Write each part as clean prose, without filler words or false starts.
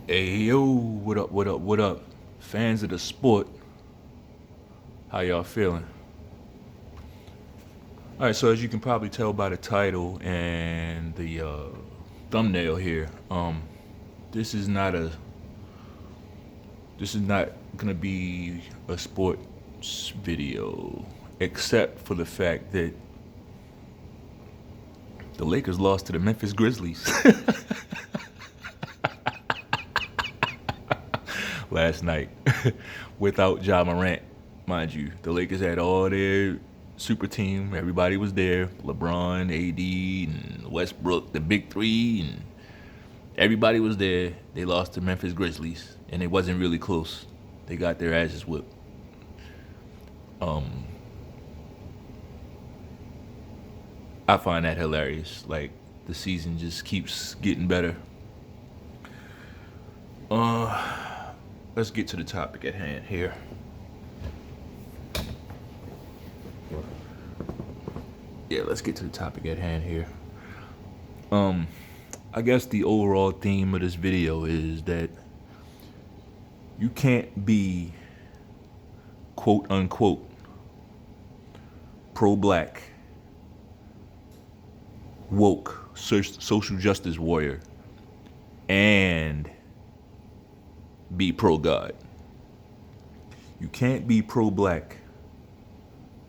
Hey yo, what up, what up, what up? Fans of the sport, how y'all feeling? Alright, so as you can probably tell by the title and the thumbnail here, this is not a this is not gonna be a sports video, except for the fact that the Lakers lost to the Memphis Grizzlies last night without Ja Morant, mind you. The Lakers had all their super team. Everybody was there. LeBron, AD, and Westbrook, the big three, and everybody was there. They lost to Memphis Grizzlies, and it wasn't really close. They got their asses whipped. I find that hilarious. Like, the season just keeps getting better. Let's get to the topic at hand here. Yeah, let's get to the topic at hand here. I guess the overall theme of this video is that you can't be quote unquote pro black, woke, social justice warrior and be pro God. You can't be pro black,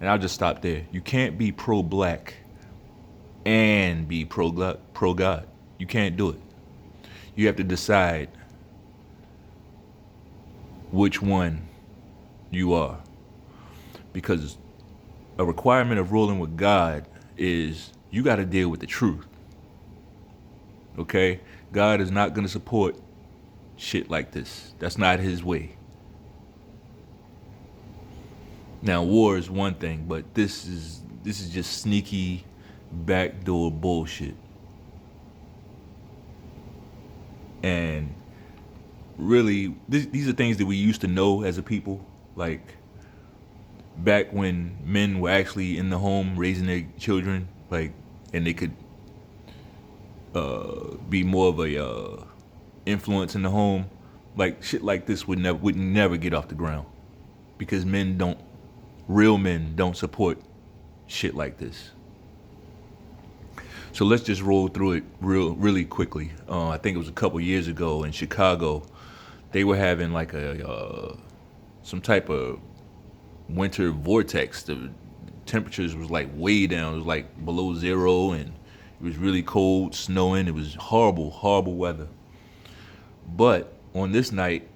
and I'll just stop there. You can't be pro black and be pro God. You can't do it. You have to decide which one you are, because a requirement of rolling with God is you got to deal with the truth. Okay? God is not going to support shit like this. That's not his way. Now, war is one thing, but this is just sneaky backdoor bullshit. And really, these are things that we used to know as a people. Like, back when men were actually in the home raising their children, like, and they could be more of a influence in the home. Like, shit like this would never get off the ground, because real men don't support shit like this. So let's just roll through it really quickly. I think it was a couple years ago in Chicago. They were having like some type of winter vortex. The temperatures was like way down. It was like below zero, and it was really cold, snowing. It was horrible weather. But on this night,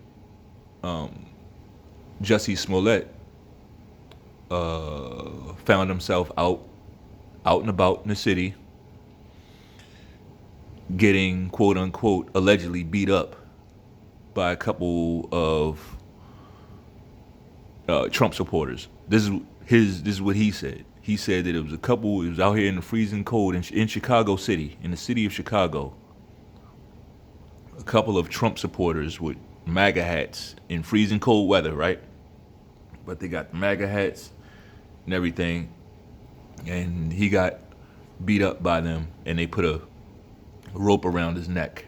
Jussie Smollett found himself out and about in the city, getting quote unquote allegedly beat up by a couple of Trump supporters. This is what he said. He said that it was out here in the freezing cold in Chicago City, in the city of Chicago. A couple of Trump supporters with MAGA hats in freezing cold weather, right? But they got the MAGA hats and everything, and he got beat up by them, and they put a rope around his neck.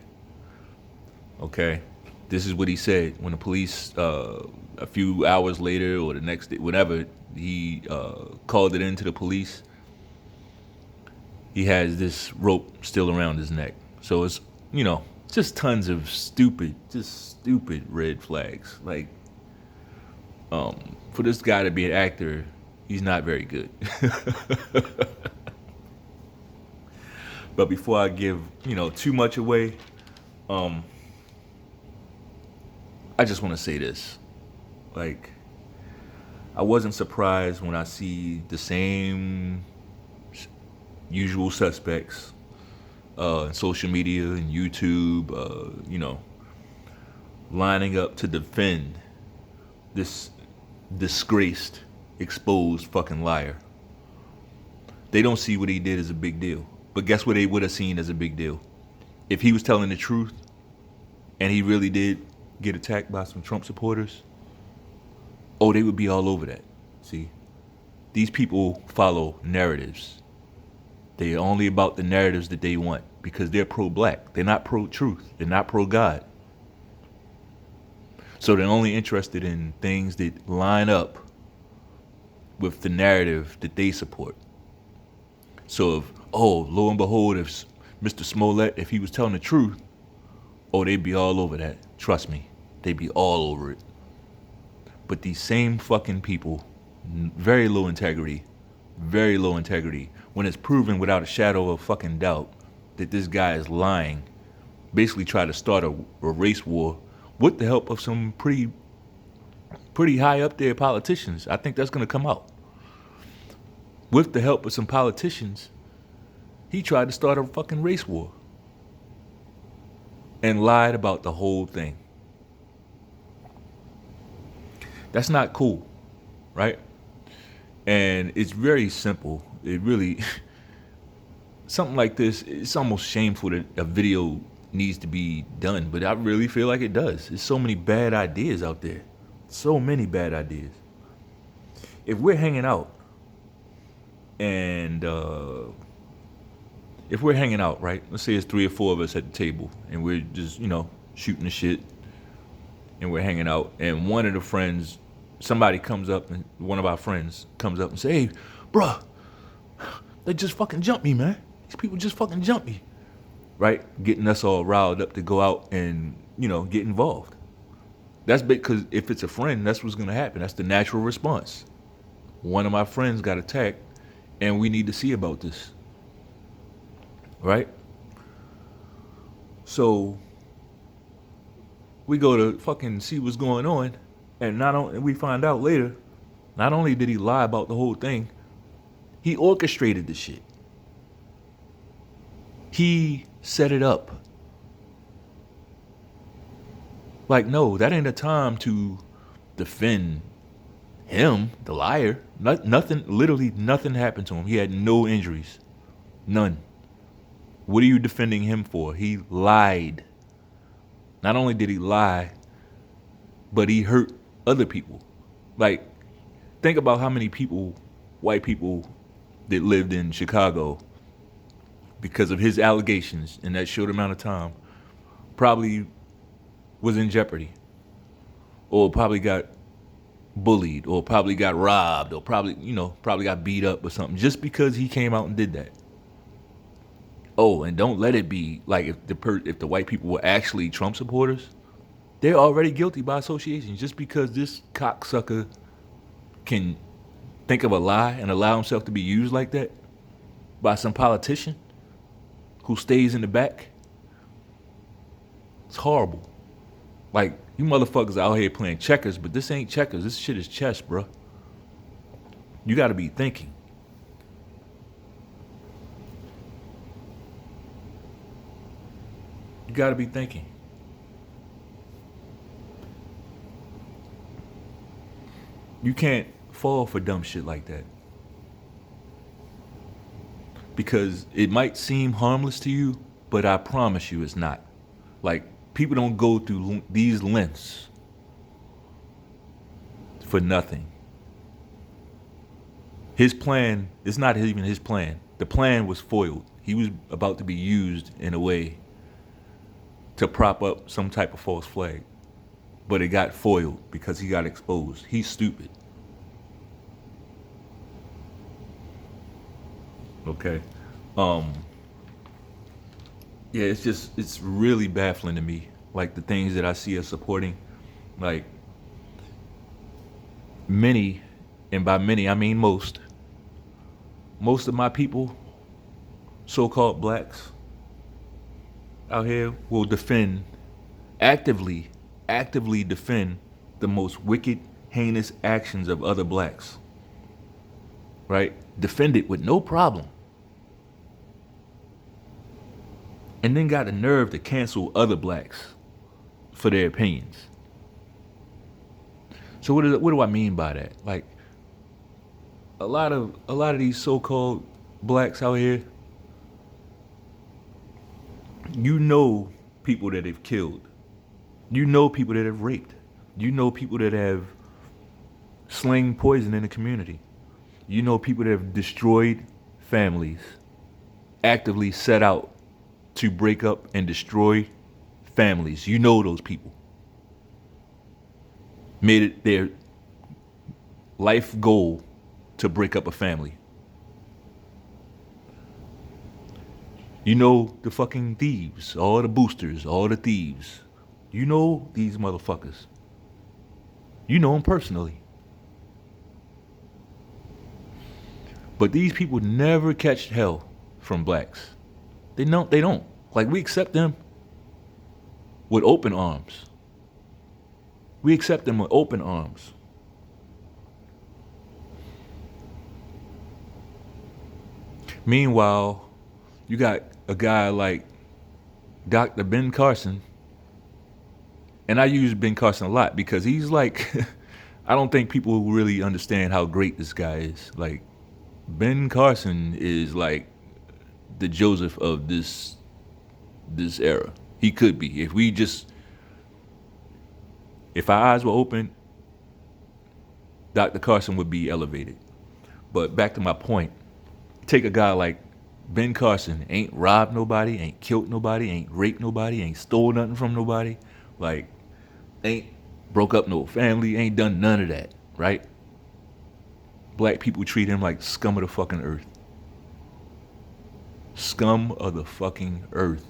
Okay, this is what he said when the police, a few hours later or the next day, whenever he called it into the police, he has this rope still around his neck. So it's, just tons of stupid red flags. Like, for this guy to be an actor, he's not very good. But before I give, too much away, I just want to say this. Like, I wasn't surprised when I see the same usual suspects in social media and YouTube, lining up to defend this disgraced, exposed fucking liar. They don't see what he did as a big deal. But guess what they would have seen as a big deal? If he was telling the truth and he really did get attacked by some Trump supporters, oh, they would be all over that. See? These people follow narratives. They're only about the narratives that they want, because they're pro-black. They're not pro-truth. They're not pro-God. So they're only interested in things that line up with the narrative that they support. So if, oh, lo and behold, if Mr. Smollett, if he was telling the truth, oh, they'd be all over that. Trust me, they'd be all over it. But these same fucking people, very low integrity, when it's proven without a shadow of fucking doubt that this guy is lying, basically try to start a race war with the help of some pretty high up there politicians. I think that's going to come out. With the help of some politicians, he tried to start a fucking race war and lied about the whole thing. That's not cool, right? And it's very simple. It really, something like this, it's almost shameful that a video needs to be done, but I really feel like it does. There's so many bad ideas out there. So many bad ideas. If we're hanging out and right? Let's say it's 3 or 4 of us at the table and we're just, shooting the shit and we're hanging out, and one of the friends, somebody comes up, and one of our friends comes up and say, hey, bruh, they just fucking jumped me, man. These people just fucking jumped me. Right? Getting us all riled up to go out and, get involved. That's because if it's a friend, that's what's going to happen. That's the natural response. One of my friends got attacked, and we need to see about this. Right? So we go to fucking see what's going on, and we find out later, not only did he lie about the whole thing, he orchestrated the shit. He set it up. Like, no, that ain't a time to defend him, the liar. Literally nothing happened to him. He had no injuries. None. What are you defending him for? He lied. Not only did he lie, but he hurt other people. Like, think about how many people, white people that lived in Chicago, because of his allegations in that short amount of time, probably was in jeopardy, or probably got bullied, or probably got robbed, or probably got beat up or something, just because he came out and did that. Oh, and don't let it be like if the white people were actually Trump supporters, they're already guilty by association. Just because this cocksucker can think of a lie and allow himself to be used like that by some politician who stays in the back, it's horrible. Like, you motherfuckers out here playing checkers, but this ain't checkers. This shit is chess, bro. You got to be thinking. You got to be thinking. You can't fall for dumb shit like that. Because it might seem harmless to you, but I promise you it's not. Like, people don't go through these lengths for nothing. His plan, it's not even his plan. The plan was foiled. He was about to be used in a way to prop up some type of false flag. But it got foiled because he got exposed. He's stupid. Okay. Yeah, it's really baffling to me. Like, the things that I see us supporting. Like, many, and by many I mean most of my people, so-called blacks out here, will actively defend the most wicked, heinous actions of other blacks. Right? Defend it with no problem. And then got the nerve to cancel other blacks for their opinions. So what do I mean by that? Like, a lot of these so-called blacks out here, people that they've killed. People that have raped. People that have sling poison in the community. People that have destroyed families, actively set out to break up and destroy families. Those people. made it their life goal to break up a family. You know the fucking thieves, all the boosters, all the thieves. You know these motherfuckers. You know them personally. But these people never catch hell from blacks. They don't. Like, we accept them with open arms. We accept them with open arms. Meanwhile, you got a guy like Dr. Ben Carson, and I use Ben Carson a lot because he's like, I don't think people really understand how great this guy is. Like, Ben Carson is like the Joseph of this era. He could be. If our eyes were open, Dr. Carson would be elevated. But back to my point, take a guy like Ben Carson, ain't robbed nobody, ain't killed nobody, ain't raped nobody, ain't stole nothing from nobody, like, ain't broke up no family, ain't done none of that, right? Black people treat him like scum of the fucking earth. Scum of the fucking earth.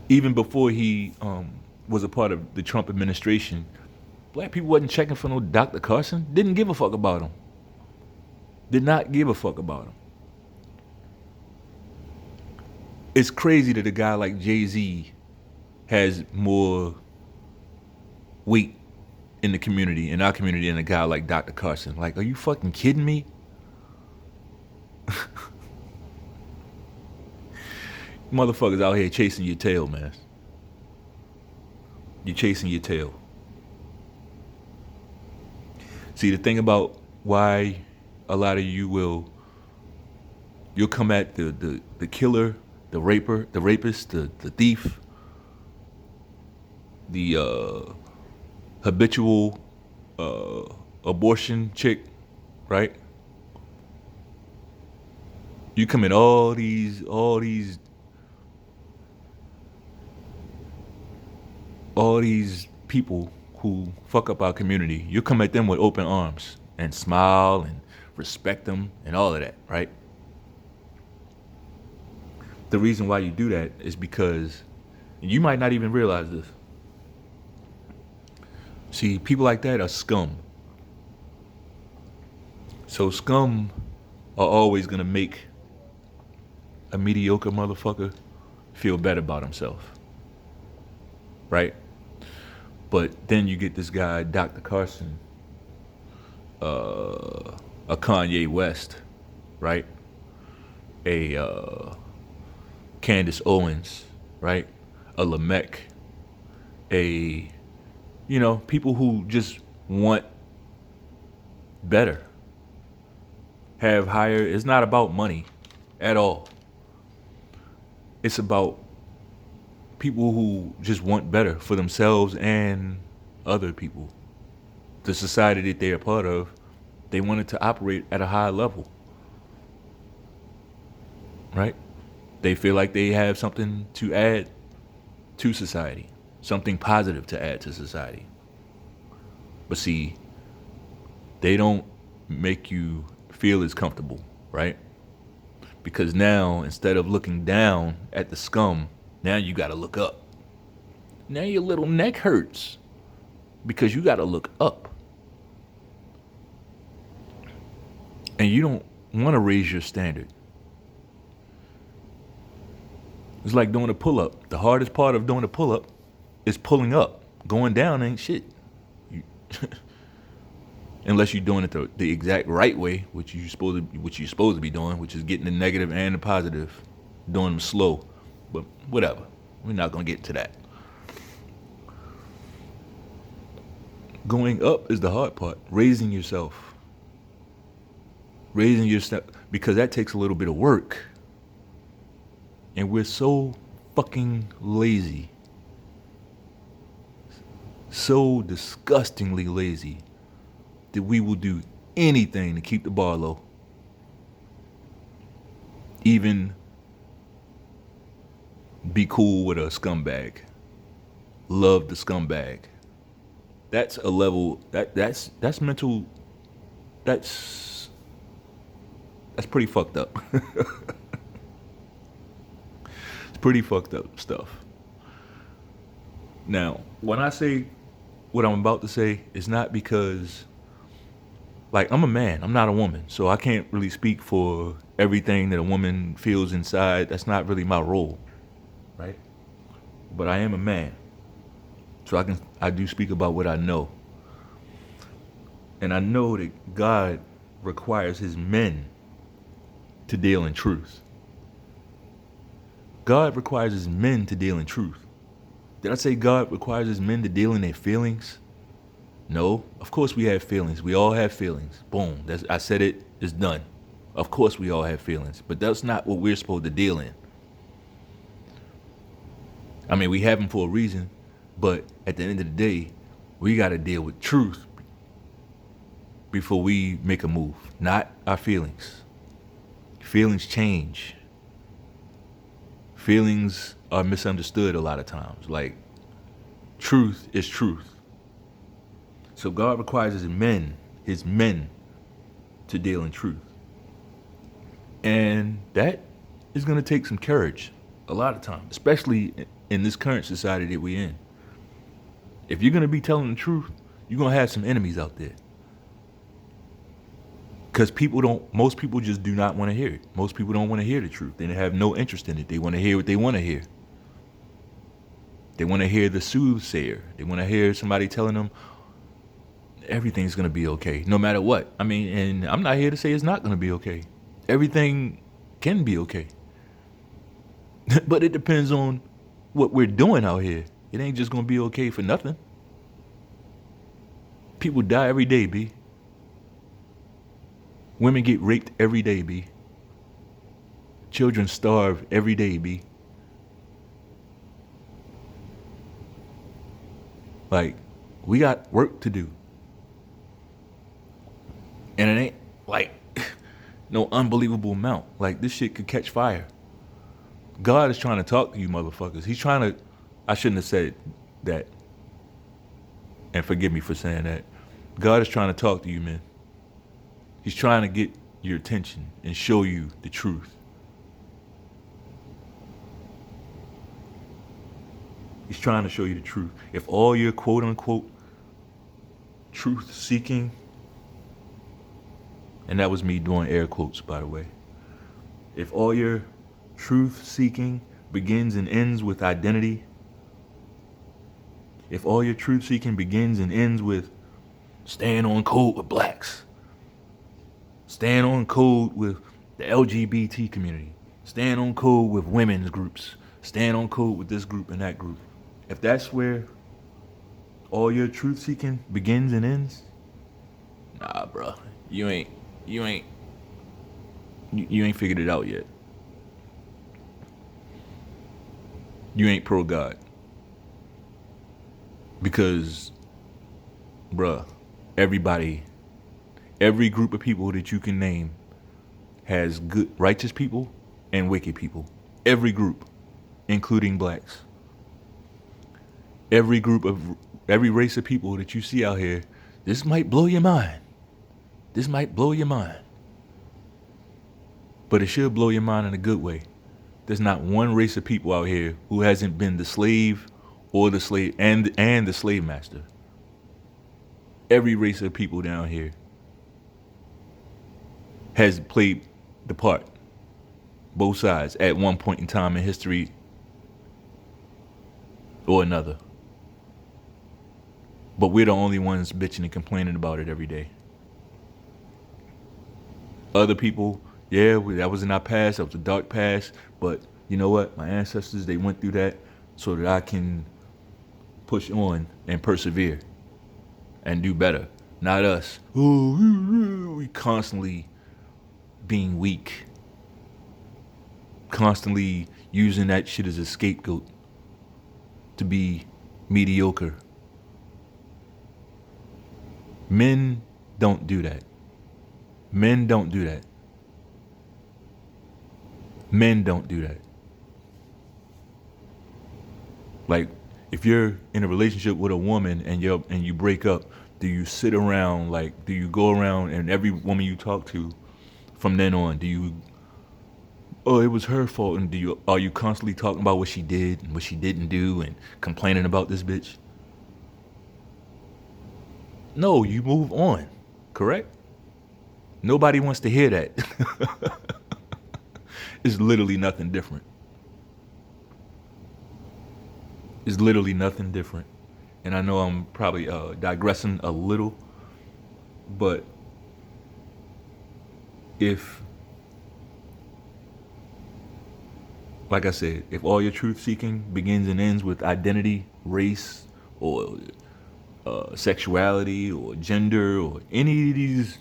Even before he was a part of the Trump administration, black people wasn't checking for no Dr. Carson. Didn't give a fuck about him. Did not give a fuck about him. It's crazy that a guy like Jay-Z has more weight in the community, in our community, than a guy like Dr. Carson. Like, are you fucking kidding me? Motherfuckers out here chasing your tail, man. You're chasing your tail. See, the thing about why a lot of you'll come at the killer, the rapist, the thief, the habitual abortion chick, right? You come at all these people who fuck up our community. You come at them with open arms and smile and respect them and all of that, right? The reason why you do that is because you might not even realize this. See, people like that are scum. So scum are always gonna make a mediocre motherfucker feel better about himself, right? But then you get this guy, Dr. Carson, a Kanye West, right? A Candace Owens, right? A Lamech, people who just want better, have higher. It's not about money at all. It's about people who just want better for themselves and other people. The society that they're a part of, they want it to operate at a high level, right? They feel like they have something to add to society, something positive to add to society. But see, they don't make you feel as comfortable, right? Because now, instead of looking down at the scum, now you gotta look up. Now your little neck hurts because you gotta look up. And you don't wanna raise your standard. It's like doing a pull-up. The hardest part of doing a pull-up is pulling up. Going down ain't shit. Unless you're doing it the exact right way, which you're supposed to be doing, which is getting the negative and the positive, doing them slow. But whatever, we're not gonna get into that. Going up is the hard part. Raising yourself, because that takes a little bit of work. And we're so fucking lazy, so disgustingly lazy, that we will do anything to keep the bar low. Even be cool with a scumbag. love the scumbag. That's a level that's mental. That's pretty fucked up. It's pretty fucked up stuff. Now, when I say what I'm about to say, it's not because, like, I'm a man, I'm not a woman, so I can't really speak for everything that a woman feels inside. That's not really my role, right? But I am a man, so I do speak about what I know. And I know that God requires his men to deal in truth. God requires his men to deal in truth. Did I say God requires his men to deal in their feelings? No. Of course we have feelings. We all have feelings. Boom. I said it. It's done. Of course we all have feelings. But that's not what we're supposed to deal in. I mean, we have them for a reason. But at the end of the day, we got to deal with truth before we make a move. Not our feelings. Feelings change. Feelings are misunderstood a lot of times. Like, truth is truth. So God requires his men to deal in truth. And that is going to take some courage a lot of times, especially in this current society that we're in. If you're going to be telling the truth, you're going to have some enemies out there. Because most people just do not want to hear it. Most people don't want to hear the truth. They have no interest in it. They want to hear what they want to hear. They want to hear the soothsayer. They want to hear somebody telling them everything's going to be okay, no matter what. I mean, and I'm not here to say it's not going to be okay. Everything can be okay. But it depends on what we're doing out here. It ain't just going to be okay for nothing. People die every day, B. Women get raped every day, B. Children starve every day, B. Like, we got work to do. And it ain't like no unbelievable amount. Like, this shit could catch fire. God is trying to talk to you motherfuckers. He's trying to, I shouldn't have said that. And forgive me for saying that. God is trying to talk to you, man. He's trying to get your attention and show you the truth. He's trying to show you the truth. If all your quote unquote truth seeking, and that was me doing air quotes, by the way. If all your truth seeking begins and ends with identity, if all your truth seeking begins and ends with staying on code with blacks, staying on code with the LGBT community, staying on code with women's groups, staying on code with this group and that group, if that's where all your truth seeking begins and ends, nah, bro, you ain't figured it out yet. You ain't pro God. Because, bruh, every group of people that you can name has good, righteous people and wicked people. Every group, including blacks. Every race of people that you see out here, this might blow your mind. This might blow your mind. But it should blow your mind in a good way. There's not one race of people out here who hasn't been the slave or the slave and the slave master. Every race of people down here has played the part, both sides, at one point in time in history or another. But we're the only ones bitching and complaining about it every day. Other people, yeah, that was in our past, that was a dark past, but you know what? My ancestors, they went through that so that I can push on and persevere and do better. Not us. We constantly being weak. Constantly using that shit as a scapegoat to be mediocre. Men don't do that. Men don't do that. Men don't do that. Like, If you're in a relationship with a woman and you break up, do you sit around, like, do you go around and every woman you talk to from then on, do you, oh, it was her fault, and are you constantly talking about what she did and what she didn't do and complaining about this bitch? No, you move on, correct? Nobody wants to hear that. It's literally nothing different. It's literally nothing different. And I know I'm probably digressing a little, but if, like I said, if all your truth seeking begins and ends with identity, race, or sexuality, or gender, or any of these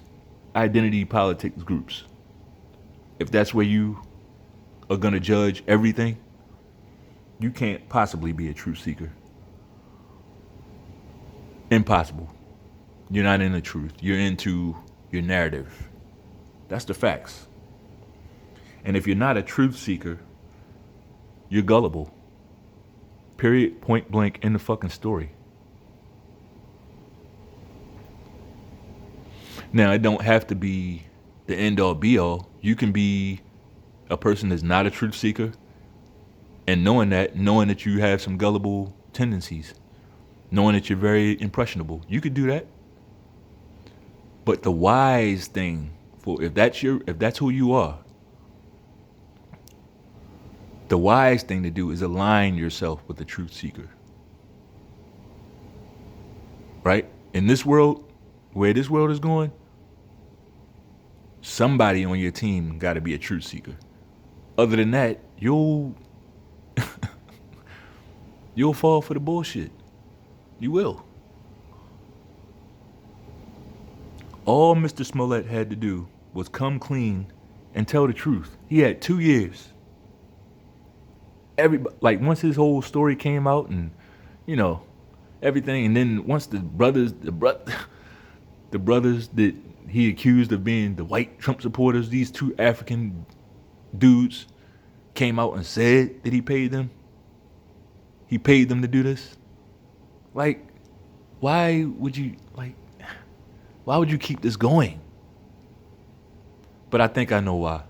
identity politics groups, if that's where you are going to judge everything, you can't possibly be a truth seeker. Impossible. You're not in the truth. You're into your narrative. That's the facts. And if you're not a truth seeker, you're gullible. Period, point blank, in the fucking story. Now, it don't have to be the end all be all. You can be a person that's not a truth seeker, and knowing that you have some gullible tendencies, knowing that you're very impressionable, you could do that. But the wise thing, for if that's who you are, the wise thing to do is align yourself with the truth seeker. Right? In this world, where this world is going, somebody on your team got to be a truth seeker. Other than that, you'll fall for the bullshit. You will. All Mr. Smollett had to do was come clean and tell the truth. He had 2 years. Like, once his whole story came out and, everything, and then once the brothers that he accused of being the white Trump supporters, these 2 African dudes, came out and said that he paid them to do this. Like, why would you keep this going? But I think I know why.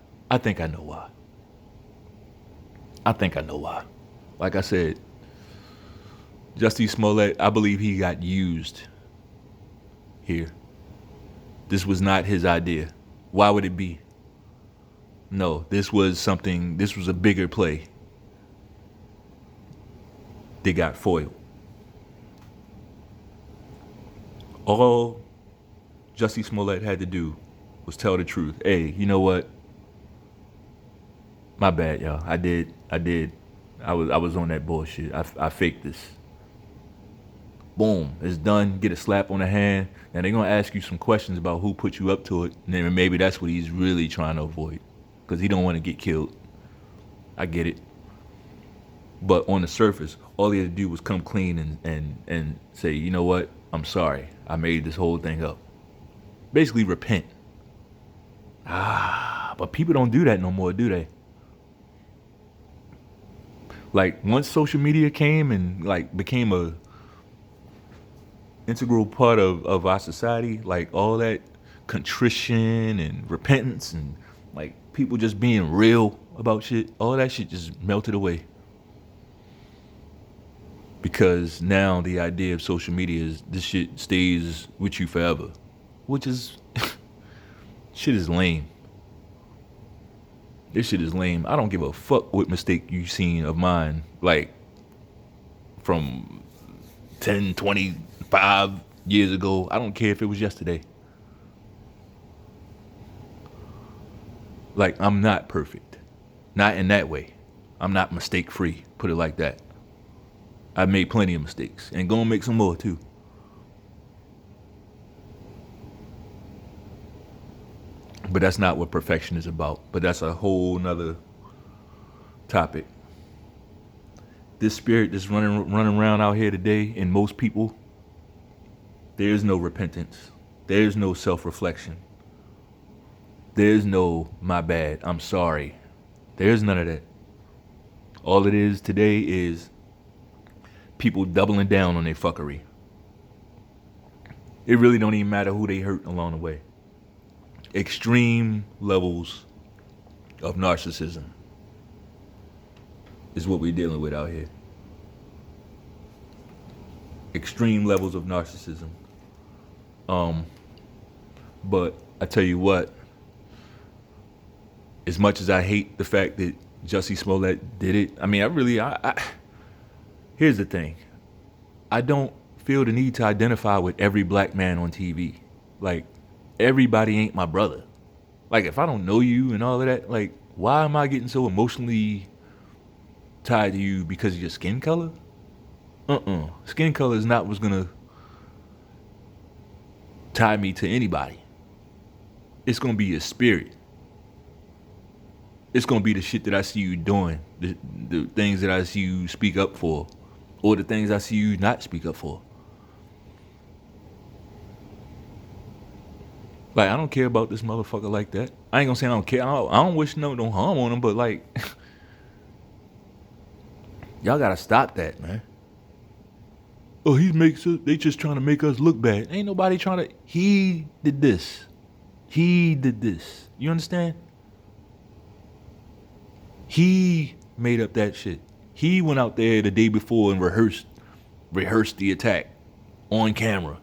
Like I said, Jussie Smollett, I believe he got used here. This was not his idea. Why would it be? No, this was a bigger play. They got foiled. All Jussie Smollett had to do was tell the truth. Hey, you know what? My bad, y'all. I did. I was on that bullshit. I faked this. Boom. It's done. Get a slap on the hand. Now they're gonna ask you some questions about who put you up to it. And then maybe that's what he's really trying to avoid, because he don't want to get killed. I get it. But on the surface, all he had to do was come clean and say, you know what? I'm sorry. I made this whole thing up. Basically repent. But people don't do that no more, do they? Like, once social media came and like became a integral part of our society, like all that contrition and repentance and like people just being real about shit, all that shit just melted away. Because now the idea of social media is this shit stays with you forever, which is shit is lame. This shit is lame. I don't give a fuck what mistake you seen of mine, like from 10, 25 years ago. I don't care if it was yesterday. Like, I'm not perfect. Not in that way. I'm not mistake free, put it like that. I've made plenty of mistakes and gonna make some more too. But that's not what perfection is about. But that's a whole nother topic. This spirit that's running around out here today in most people, there's no repentance. There's no self-reflection. There's no, my bad, I'm sorry. There's none of that. All it is today is people doubling down on their fuckery. It really don't even matter who they hurt along the way. Extreme levels of narcissism is what we're dealing with out here. Extreme levels of narcissism. But I tell you what, as much as I hate the fact that Jussie Smollett did it, I mean, I here's the thing. I don't feel the need to identify with every black man on TV. Like, everybody ain't my brother. Like, if I don't know you and all of that, like, why am I getting so emotionally tied to you because of your skin color? Skin color is not what's gonna tie me to anybody. It's gonna be your spirit. It's gonna be the shit that I see you doing, the things that I see you speak up for, or the things I see you not speak up for. Like, I don't care about this motherfucker like that. I ain't gonna say I don't care. I don't wish no harm on him, but like, y'all gotta stop that, man. Oh, they just trying to make us look bad. Ain't nobody trying to. He did this. You understand? He made up that shit. He went out there the day before and rehearsed the attack on camera,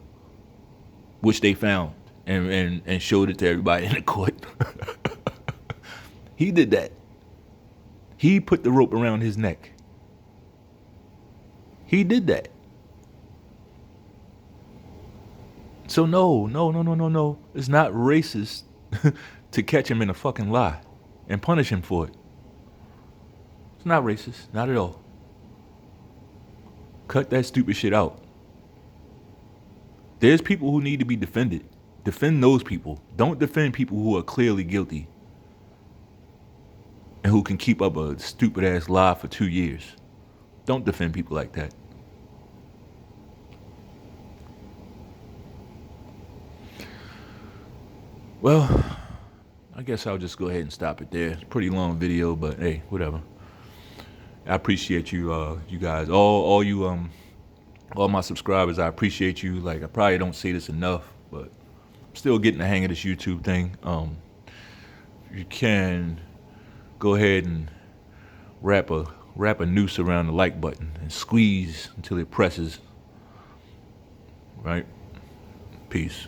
which they found and showed it to everybody in the court. He did that. He put the rope around his neck. He did that. So no. It's not racist to catch him in a fucking lie and punish him for it. It's not racist, not at all. Cut that stupid shit out. There's people who need to be defended. Defend those people. Don't defend people who are clearly guilty and who can keep up a stupid ass lie for 2 years. Don't defend people like that. Well, I guess I'll just go ahead and stop it there. It's a pretty long video, but hey, whatever. I appreciate you, you guys, all my subscribers. I appreciate you. Like, I probably don't say this enough, but I'm still getting the hang of this YouTube thing. You can go ahead and wrap a noose around the like button and squeeze until it presses. Right? Peace.